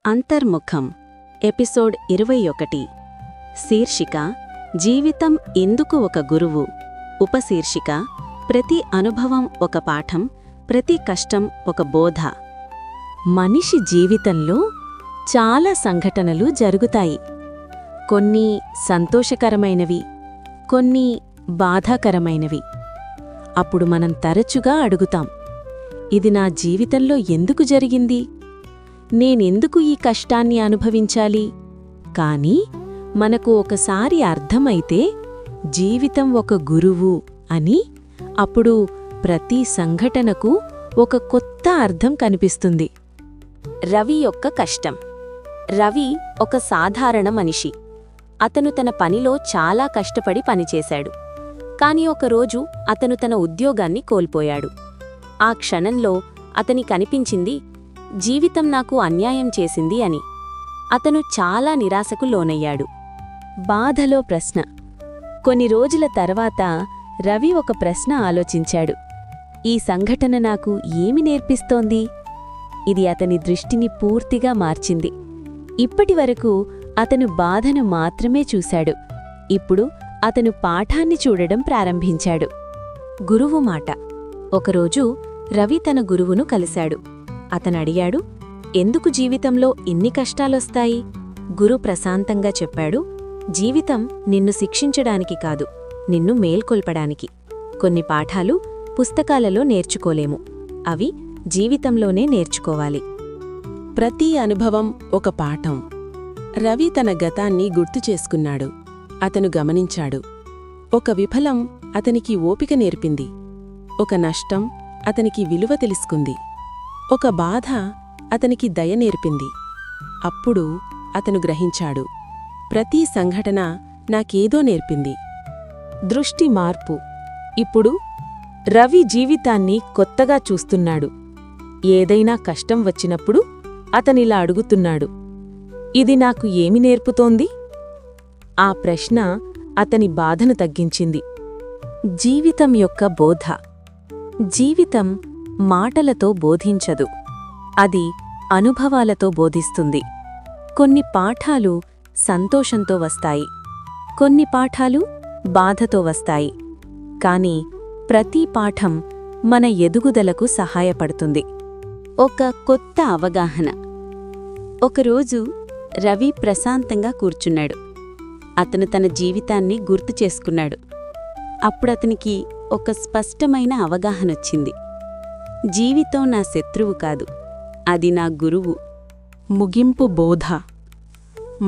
అంతర్ముఖం ఎపిసోడ్ 21 శీర్షిక జీవితం ఎందుకు ఒక గురువు ఉపశీర్షిక ప్రతి అనుభవం ఒక పాఠం ప్రతి కష్టం ఒక బోధ మనిషి జీవితంలో చాలా సంఘటనలు జరుగుతాయి. కొన్ని సంతోషకరమైనవి, కొన్ని బాధాకరమైనవి. అప్పుడు మనం తరచుగా అడుగుతాం, ఇది నా జీవితంలో ఎందుకు జరిగింది? నేనెందుకు ఈ కష్టాన్ని అనుభవించాలి? కానీ మనకు ఒకసారి అర్థమైతే జీవితం ఒక గురువు అని, అప్పుడు ప్రతి సంఘటనకు ఒక కొత్త అర్థం కనిపిస్తుంది. రవి యొక్క కష్టం. రవి ఒక సాధారణ మనిషి. అతను తన పనిలో చాలా కష్టపడి పనిచేశాడు. కాని ఒకరోజు అతను తన ఉద్యోగాన్ని కోల్పోయాడు. ఆ క్షణంలో అతనికనిపించింది, జీవితం నాకు అన్యాయం చేసింది అని. అతను చాలా నిరాశకు లోనయ్యాడు. బాధలో ప్రశ్న. కొన్ని రోజుల తర్వాత రవి ఒక ప్రశ్న ఆలోచించాడు. ఈ సంఘటన నాకు ఏమి నేర్పిస్తోంది? ఇది అతని దృష్టిని పూర్తిగా మార్చింది. ఇప్పటివరకు అతను బాధను మాత్రమే చూశాడు. ఇప్పుడు అతను పాఠాన్ని చూడడం ప్రారంభించాడు. గురువు మాట. ఒకరోజు రవి తన గురువును కలిశాడు. అతనడిగాడు, ఎందుకు జీవితంలో ఇన్ని కష్టాలొస్తాయి? గురు ప్రశాంతంగా చెప్పాడు, జీవితం నిన్ను శిక్షించడానికి కాదు, నిన్ను మేల్కొల్పడానికి. కొన్ని పాఠాలు పుస్తకాలలో నేర్చుకోలేము, అవి జీవితంలోనే నేర్చుకోవాలి. ప్రతి అనుభవం ఒక పాఠం. రవి తన గతాన్ని గుర్తుచేసుకున్నాడు. అతను గమనించాడు, ఒక విఫలం అతనికి ఓపిక నేర్పింది, ఒక నష్టం అతనికి విలువ తెలుసుకుంది, ఒక బాధ అతనికి దయ నేర్పింది. అప్పుడు అతను గ్రహించాడు, ప్రతి సంఘటన నాకేదో నేర్పింది. దృష్టి మార్పు. ఇప్పుడు రవి జీవితాన్ని కొత్తగా చూస్తున్నాడు. ఏదైనా కష్టం వచ్చినప్పుడు అతనిలా అడుగుతున్నాడు, ఇది నాకు ఏమి నేర్పుతోంది? ఆ ప్రశ్న అతని బాధను తగ్గించింది. జీవితం యొక్క బోధ. జీవితం మాటలతో బోధించదు, అది అనుభవాలతో బోధిస్తుంది. కొన్ని పాఠాలు సంతోషంతో వస్తాయి, కొన్ని పాఠాలు బాధతో వస్తాయి. కాని ప్రతి పాఠం మన ఎదుగుదలకు సహాయపడుతుంది. ఒక కొత్త అవగాహన. ఒకరోజు రవి ప్రశాంతంగా కూర్చున్నాడు. అతను తన జీవితాన్ని గుర్తు చేసుకున్నాడు. అప్పుడతనికి ఒక స్పష్టమైన అవగాహనొచ్చింది. జీవితం నా శత్రువు కాదు, అది నా గురువు. ముగింపు బోధ.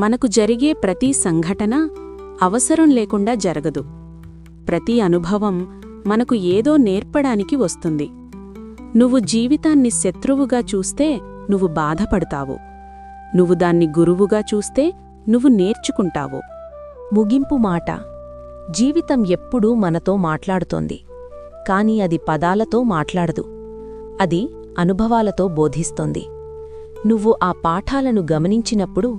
మనకు జరిగే ప్రతి సంఘటన అవసరం లేకుండా జరగదు. ప్రతి అనుభవం మనకు ఏదో నేర్పడానికి వస్తుంది. నువ్వు జీవితాన్ని శత్రువుగా చూస్తే నువ్వు బాధపడతావు. నువ్వు దాన్ని గురువుగా చూస్తే నువ్వు నేర్చుకుంటావు. ముగింపు మాట. జీవితం ఎప్పుడూ మనతో మాట్లాడుతోంది, కాని అది పదాలతో మాట్లాడదు, అది అనుభవాలతో బోధిస్తోంది. నువ్వు ఆ పాఠాలను గమనించినప్పుడు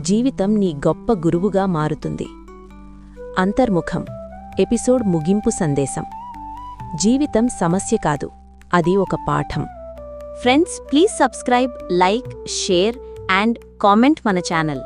జీవితం నీ గొప్ప గురువుగా మారుతుంది. అంతర్ముఖం ఎపిసోడ్ ముగింపు సందేశం. జీవితం సమస్య కాదు, అది ఒక పాఠం. Friends, please subscribe, like, share and comment మన ఛానల్.